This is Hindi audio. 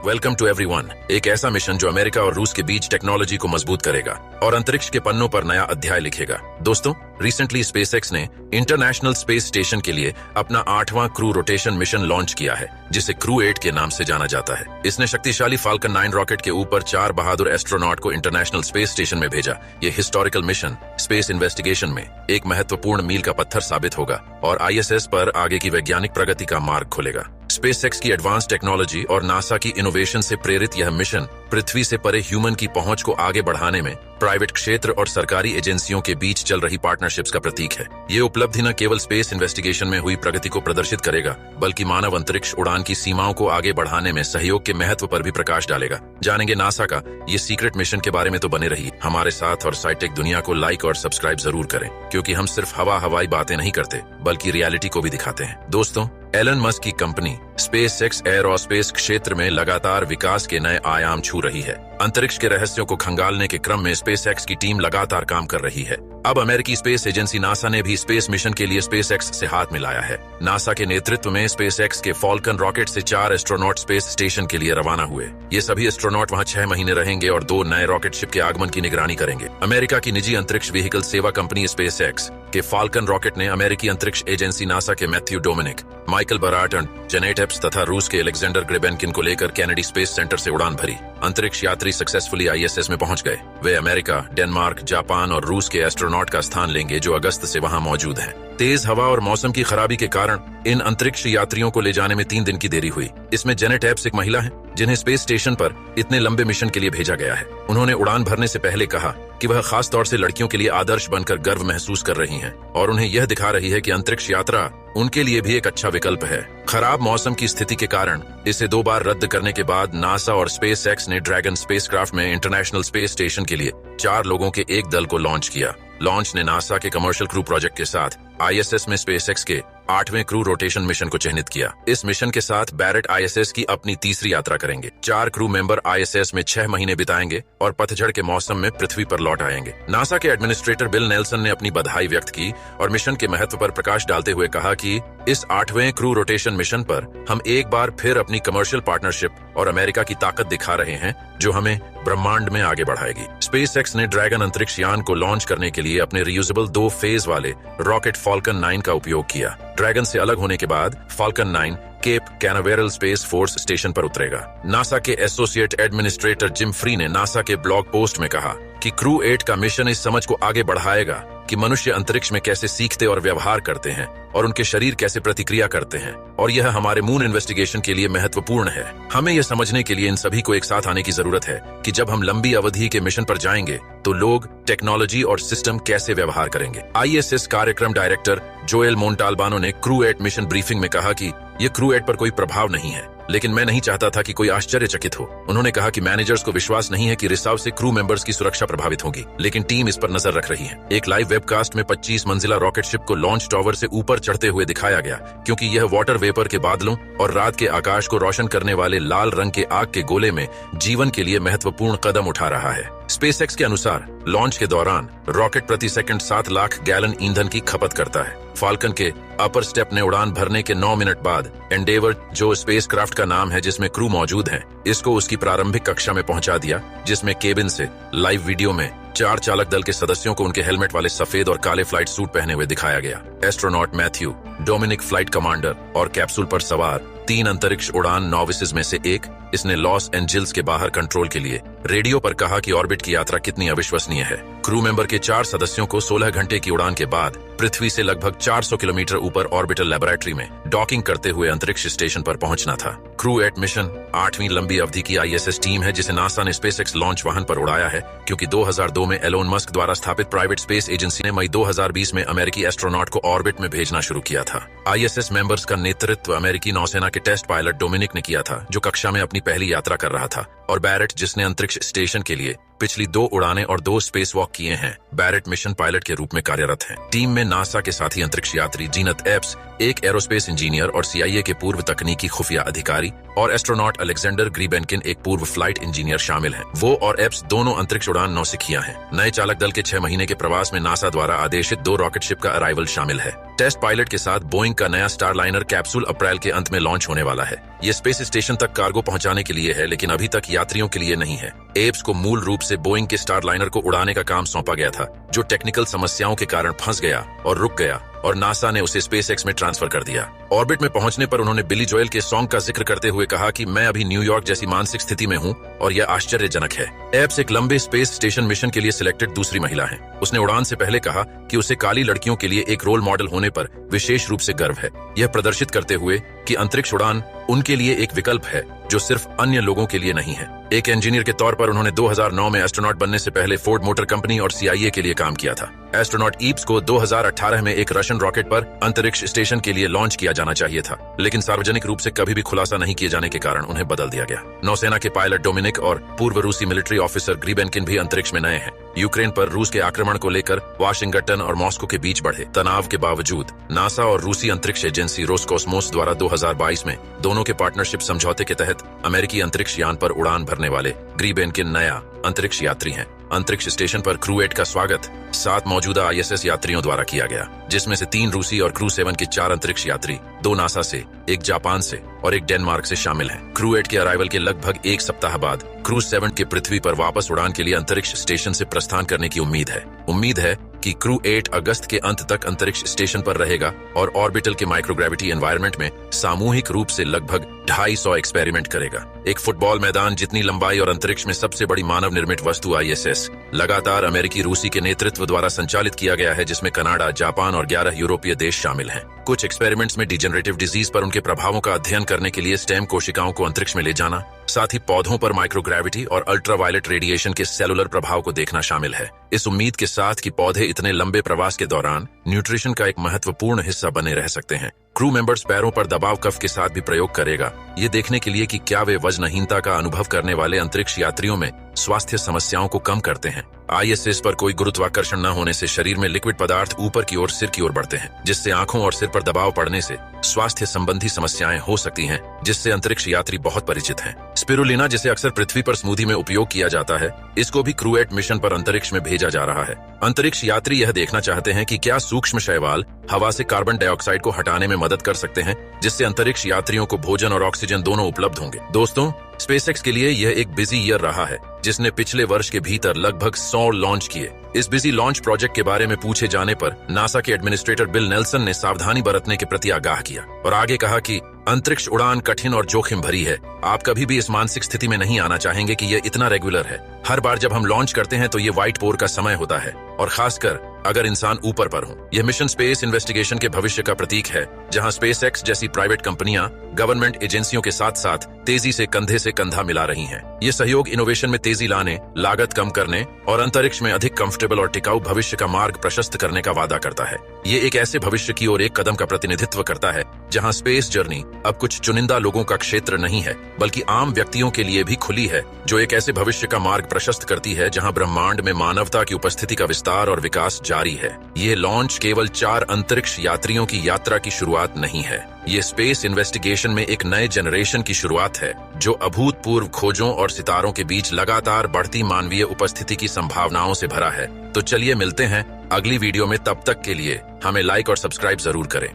Welcome to everyone. एक ऐसा मिशन जो अमेरिका और रूस के बीच टेक्नोलॉजी को मजबूत करेगा और अंतरिक्ष के पन्नों पर नया अध्याय लिखेगा। दोस्तों, रिसेंटली स्पेसएक्स ने इंटरनेशनल स्पेस स्टेशन के लिए अपना 8वां क्रू रोटेशन मिशन लॉन्च किया है, जिसे क्रू 8 के नाम से जाना जाता है। इसने शक्तिशाली फाल्कन 9 रॉकेट के ऊपर 4 बहादुर एस्ट्रोनॉट को इंटरनेशनल स्पेस स्टेशन में भेजा। ये हिस्टोरिकल मिशन स्पेस इन्वेस्टिगेशन में एक महत्वपूर्ण मील का पत्थर साबित होगा और आईएसएस पर आगे की वैज्ञानिक प्रगति का मार्ग खोलेगा। स्पेसएक्स की एडवांस टेक्नोलॉजी और नासा की इनोवेशन से प्रेरित यह मिशन पृथ्वी से परे ह्यूमन की पहुंच को आगे बढ़ाने में प्राइवेट क्षेत्र और सरकारी एजेंसियों के बीच चल रही पार्टनरशिप्स का प्रतीक है। ये उपलब्धि न केवल स्पेस इन्वेस्टिगेशन में हुई प्रगति को प्रदर्शित करेगा, बल्कि मानव अंतरिक्ष उड़ान की सीमाओं को आगे बढ़ाने में सहयोग के महत्व पर भी प्रकाश डालेगा। जानेंगे नासा का ये सीक्रेट मिशन के बारे में। तो बने रहिए हमारे साथ और साइटेक दुनिया को लाइक और सब्सक्राइब जरूर करें, क्योंकि हम सिर्फ हवाई बातें नहीं करते, बल्कि रियलिटी को भी दिखाते हैं। दोस्तों, एलन मस्क की कंपनी स्पेसएक्स एरोस्पेस क्षेत्र में लगातार विकास के नए आयाम छू रही है। अंतरिक्ष के रहस्यों को खंगालने के क्रम में स्पेसएक्स की टीम लगातार काम कर रही है। अब अमेरिकी स्पेस एजेंसी नासा ने भी स्पेस मिशन के लिए स्पेसएक्स से हाथ मिलाया है। नासा के नेतृत्व में स्पेसएक्स के फॉल्कन रॉकेट से 4 एस्ट्रोनॉट स्पेस स्टेशन के लिए रवाना हुए। ये सभी एस्ट्रोनॉट वहां 6 महीने रहेंगे और 2 नए रॉकेट शिप के आगमन की निगरानी करेंगे। अमेरिका की निजी अंतरिक्ष व्हीकल सेवा कंपनी स्पेसएक्स के फाल्कन रॉकेट ने अमेरिकी अंतरिक्ष एजेंसी नासा के मैथ्यू डोमिनिक, माइकल बराट और जेनेट एप्स तथा रूस के अलेक्जेंडर ग्रेबेनकिन को लेकर कैनेडी स्पेस सेंटर से उड़ान भरी। अंतरिक्ष यात्री सक्सेसफुली आईएसएस में पहुंच गए। वे अमेरिका, डेनमार्क, जापान और रूस के एस्ट्रोनॉट का स्थान लेंगे, जो अगस्त से वहां मौजूद हैं। तेज हवा और मौसम की खराबी के कारण इन अंतरिक्ष यात्रियों को ले जाने में 3 दिन की देरी हुई। इसमें जेनेट एप्स एक महिला है जिन्हें स्पेस स्टेशन पर इतने लंबे मिशन के लिए भेजा गया है। उन्होंने उड़ान भरने से पहले कहा कि वह खास तौर से लड़कियों के लिए आदर्श बनकर गर्व महसूस कर रही हैं और उन्हें यह दिखा रही है कि अंतरिक्ष यात्रा उनके लिए भी एक अच्छा विकल्प है। खराब मौसम की स्थिति के कारण इसे 2 बार रद्द करने के बाद नासा और स्पेसएक्स ने ड्रैगन स्पेसक्राफ्ट में इंटरनेशनल स्पेस स्टेशन के लिए 4 लोगों के एक दल को लॉन्च किया। लॉन्च ने नासा के कमर्शियल क्रू प्रोजेक्ट के साथ आईएसएस में स्पेसएक्स के 8वें क्रू रोटेशन मिशन को चिह्नित किया। इस मिशन के साथ बैरेट आईएसएस की अपनी तीसरी यात्रा करेंगे। 4 क्रू मेंबर आईएसएस में 6 महीने बिताएंगे और पतझड़ के मौसम में पृथ्वी पर लौट आएंगे। नासा के एडमिनिस्ट्रेटर बिल नेल्सन ने अपनी बधाई व्यक्त की और मिशन के महत्व पर प्रकाश डालते हुए कहा कि इस 8वें क्रू रोटेशन मिशन पर हम एक बार फिर अपनी कमर्शियल पार्टनरशिप और अमेरिका की ताकत दिखा रहे हैं, जो हमें ब्रह्मांड में आगे बढ़ाएगी। स्पेसएक्स ने ड्रैगन अंतरिक्ष यान को लॉन्च करने के लिए अपने रियूजेबल 2 फेज वाले रॉकेट फाल्कन 9 का उपयोग किया। ड्रैगन से अलग होने के बाद Falcon 9 Cape Canaveral Space Force Station पर उतरेगा। नासा के एसोसिएट एडमिनिस्ट्रेटर जिम फ्री ने नासा के ब्लॉग पोस्ट में कहा कि क्रू 8 का मिशन इस समझ को आगे बढ़ाएगा कि मनुष्य अंतरिक्ष में कैसे सीखते और व्यवहार करते हैं और उनके शरीर कैसे प्रतिक्रिया करते हैं, और यह हमारे मून इन्वेस्टिगेशन के लिए महत्वपूर्ण है। हमें यह समझने के लिए इन सभी को एक साथ आने की जरूरत है कि जब हम लंबी अवधि के मिशन पर जाएंगे तो लोग, टेक्नोलॉजी और सिस्टम कैसे व्यवहार करेंगे। आईएसएस कार्यक्रम डायरेक्टर जोएल मोन्टाल्बानो ने क्रू 8 मिशन ब्रीफिंग में कहा कि यह क्रू 8 पर कोई प्रभाव नहीं है, लेकिन मैं नहीं चाहता था कि कोई आश्चर्यचकित हो। उन्होंने कहा कि मैनेजर्स को विश्वास नहीं है कि रिसाव से क्रू मेंबर्स की सुरक्षा प्रभावित होगी, लेकिन टीम इस पर नजर रख रही है। एक लाइव वेबकास्ट में 25 मंजिला रॉकेट शिप को लॉन्च टावर से ऊपर चढ़ते हुए दिखाया गया, क्योंकि यह वाटर वेपर के बादलों और रात के आकाश को रोशन करने वाले लाल रंग के आग के गोले में जीवन के लिए महत्वपूर्ण कदम उठा रहा है। स्पेसएक्स के अनुसार लॉन्च के दौरान रॉकेट प्रति सेकंड 7 लाख गैलन ईंधन की खपत करता है। फाल्कन के अपर स्टेप ने उड़ान भरने के 9 मिनट बाद एंडेवर, जो स्पेसक्राफ्ट का नाम है जिसमें क्रू मौजूद हैं, इसको उसकी प्रारंभिक कक्षा में पहुंचा दिया, जिसमें केबिन से लाइव वीडियो में 4 चालक दल के सदस्यों को उनके हेलमेट वाले सफेद और काले फ्लाइट सूट पहने हुए दिखाया गया। Astronaut Matthew, Dominic flight commander और कैप्सूल पर सवार 3 अंतरिक्ष उड़ान नॉविसेस में से एक, इसने लॉस एंजिल्स के बाहर कंट्रोल के लिए रेडियो पर कहा कि ऑर्बिट की यात्रा कितनी अविश्वसनीय है। क्रू मेंबर के 4 सदस्यों को 16 घंटे की उड़ान के बाद पृथ्वी से लगभग 400 किलोमीटर ऊपर ऑर्बिटल लेबोरेटरी में डॉकिंग करते हुए अंतरिक्ष स्टेशन पर पहुंचना था। क्रू 8 मिशन 8वीं लंबी अवधि की आईएसएस टीम है, जिसे नासा ने स्पेसएक्स लॉन्च वाहन पर उड़ाया है, क्योंकि 2002 में एलोन मस्क द्वारा स्थापित प्राइवेट स्पेस एजेंसी ने मई 2020 में अमेरिकी एस्ट्रोनॉट को ऑर्बिट में भेजना शुरू किया था। आईएसएस मेंबर्स का नेतृत्व अमेरिकी नौसेना के टेस्ट पायलट डोमिनिक ने किया था, जो कक्षा में अपनी पहली यात्रा कर रहा था, और बैरेट, जिसने अंतरिक्ष स्टेशन के लिए पिछली 2 उड़ानें और 2 स्पेस वॉक किए हैं। बैरेट मिशन पायलट के रूप में कार्यरत हैं। टीम में नासा के साथी अंतरिक्ष यात्री जीनत एप्स, एक एरोस्पेस इंजीनियर और CIA के पूर्व तकनीकी खुफिया अधिकारी, और एस्ट्रोनॉट अलेक्जेंडर ग्रीबेनकिन, एक पूर्व फ्लाइट इंजीनियर शामिल हैं। वो और एप्स दोनों अंतरिक्ष उड़ान नौसिखिया हैं। नए चालक दल के 6 महीने के प्रवास में नासा द्वारा आदेशित 2 रॉकेट शिप का अराइवल शामिल है। टेस्ट पायलट के साथ बोइंग का नया स्टारलाइनर कैप्सूल अप्रैल के अंत में लॉन्च होने वाला है। ये स्पेस स्टेशन तक कार्गो पहुंचाने के लिए है, लेकिन अभी तक यात्रियों के लिए नहीं है। एप्स को मूल रूप से बोइंग के स्टारलाइनर को उड़ाने का काम सौंपा गया था, जो टेक्निकल समस्याओं के कारण फंस गया और रुक गया, और नासा ने उसे स्पेसएक्स में ट्रांसफर कर दिया। ऑर्बिट में पहुंचने पर उन्होंने बिली जोएल के सॉन्ग का जिक्र करते हुए कहा कि मैं अभी न्यूयॉर्क जैसी मानसिक स्थिति में हूं और यह आश्चर्यजनक है। एप्स एक लंबे स्पेस स्टेशन मिशन के लिए सिलेक्टेड दूसरी महिला है। उसने उड़ान से पहले कहा कि उसे काली लड़कियों के लिए एक रोल मॉडल होने पर विशेष रूप से गर्व है, यह प्रदर्शित करते हुए कि अंतरिक्ष उड़ान उनके लिए एक विकल्प है जो सिर्फ अन्य लोगों के लिए नहीं है। एक इंजीनियर के तौर पर उन्होंने 2009 में एस्ट्रोनॉट बनने से पहले फोर्ड मोटर कंपनी और CIA के लिए काम किया था। एस्ट्रोनॉट ईप्स को 2018 में एक रशियन रॉकेट पर अंतरिक्ष स्टेशन के लिए लॉन्च किया जाना चाहिए था, लेकिन सार्वजनिक रूप से कभी भी खुलासा नहीं किए जाने के कारण उन्हें बदल दिया गया। नौसेना के पायलट डोमिनिक और पूर्व रूसी मिलिट्री ऑफिसर ग्रीबेनकिन भी अंतरिक्ष में नए हैं। यूक्रेन पर रूस के आक्रमण को लेकर वाशिंगटन और मॉस्को के बीच बढ़े तनाव के बावजूद नासा और रूसी अंतरिक्ष एजेंसी रोसकोस्मोस द्वारा 2022 में दोनों के पार्टनरशिप समझौते के तहत अमेरिकी अंतरिक्ष यान पर उड़ान भरने वाले ग्रीबेनकिन नया अंतरिक्ष यात्री हैं। अंतरिक्ष स्टेशन पर क्रू 8 का स्वागत 7 मौजूदा ISS यात्रियों द्वारा किया गया, जिसमें से 3 रूसी और क्रू 7 के 4 अंतरिक्ष यात्री, 2 नासा से, 1 जापान से और 1 डेनमार्क से शामिल हैं। क्रू 8 के अराइवल के लगभग 1 सप्ताह बाद क्रू 7 के पृथ्वी पर वापस उड़ान के लिए अंतरिक्ष स्टेशन से प्रस्थान करने की उम्मीद है कि क्रू 8 अगस्त के अंत तक अंतरिक्ष स्टेशन पर रहेगा और ऑर्बिटल के माइक्रोग्रेविटी एनवायरनमेंट में सामूहिक रूप से लगभग 250 एक्सपेरिमेंट करेगा। एक फुटबॉल मैदान जितनी लंबाई और अंतरिक्ष में सबसे बड़ी मानव निर्मित वस्तु ISS लगातार अमेरिकी रूसी के नेतृत्व द्वारा संचालित किया गया है, जिसमें कनाडा, जापान और 11 यूरोपीय देश शामिल हैं। कुछ एक्सपेरिमेंट्स में डिजेनरेटिव डिजीज पर उनके प्रभावों का अध्ययन करने के लिए स्टेम कोशिकाओं को अंतरिक्ष में ले जाना, साथ ही पौधों पर माइक्रोग्रेविटी और अल्ट्रावायलेट रेडिएशन के सेलुलर प्रभाव को देखना शामिल है। इस उम्मीद के साथ कि पौधे इतने लंबे प्रवास के दौरान न्यूट्रिशन का एक महत्वपूर्ण हिस्सा बने रह सकते हैं। क्रू मेंबर्स पैरों पर दबाव कफ के साथ भी प्रयोग करेगा, ये देखने के लिए कि क्या वे वजनहीनता का अनुभव करने वाले अंतरिक्ष यात्रियों में स्वास्थ्य समस्याओं को कम करते हैं। ISS पर कोई गुरुत्वाकर्षण न होने से शरीर में लिक्विड पदार्थ ऊपर की ओर सिर की ओर बढ़ते हैं, जिससे आंखों और सिर पर दबाव पड़ने से स्वास्थ्य संबंधी समस्याएं हो सकती हैं, जिससे अंतरिक्ष यात्री बहुत परिचित हैं। स्पिरुलिना, जिसे अक्सर पृथ्वी पर स्मूदी में उपयोग किया जाता है, इसको भी क्रू 8 मिशन पर अंतरिक्ष में भेजा जा रहा है। अंतरिक्ष यात्री यह देखना चाहते हैं कि क्या सूक्ष्म शैवाल हवा से कार्बन डाइऑक्साइड को हटाने में मदद कर सकते हैं, जिससे अंतरिक्ष यात्रियों को भोजन और ऑक्सीजन दोनों उपलब्ध होंगे। दोस्तों, स्पेसएक्स के लिए यह एक बिजी ईयर रहा है, जिसने पिछले वर्ष के भीतर लगभग 100 लॉन्च किए। इस बिजी लॉन्च प्रोजेक्ट के बारे में पूछे जाने पर नासा के एडमिनिस्ट्रेटर बिल नेल्सन ने सावधानी बरतने के प्रति आगाह किया और आगे कहा कि अंतरिक्ष उड़ान कठिन और जोखिम भरी है। आप कभी भी इस मानसिक स्थिति में नहीं आना चाहेंगे कि यह इतना रेगुलर है। हर बार जब हम लॉन्च करते हैं तो ये व्हाइट पोर का समय होता है, और खासकर अगर इंसान ऊपर पर हो। यह मिशन स्पेस इन्वेस्टिगेशन के भविष्य का प्रतीक है, जहां स्पेसएक्स जैसी प्राइवेट कंपनियां गवर्नमेंट एजेंसियों के साथ साथ तेजी से कंधा मिला रही हैं। ये सहयोग इनोवेशन में तेजी लाने, लागत कम करने और अंतरिक्ष में अधिक कंफर्टेबल और टिकाऊ भविष्य का मार्ग प्रशस्त करने का वादा करता है। ये एक ऐसे भविष्य की ओर एक कदम का प्रतिनिधित्व करता है जहां स्पेस जर्नी अब कुछ चुनिंदा लोगों का क्षेत्र नहीं है, बल्कि आम व्यक्तियों के लिए भी खुली है, जो एक ऐसे भविष्य का मार्ग प्रशस्त करती है जहां ब्रह्मांड में मानवता की उपस्थिति का विस्तार और विकास जारी है। ये लॉन्च केवल 4 अंतरिक्ष यात्रियों की यात्रा की शुरुआत नहीं है, ये स्पेस इन्वेस्टिगेशन में एक नए जनरेशन की शुरुआत है, जो अभूतपूर्व खोजों और सितारों के बीच लगातार बढ़ती मानवीय उपस्थिति की संभावनाओं से भरा है। तो चलिए मिलते हैं अगली वीडियो में, तब तक के लिए हमें लाइक और सब्सक्राइब जरूर करें।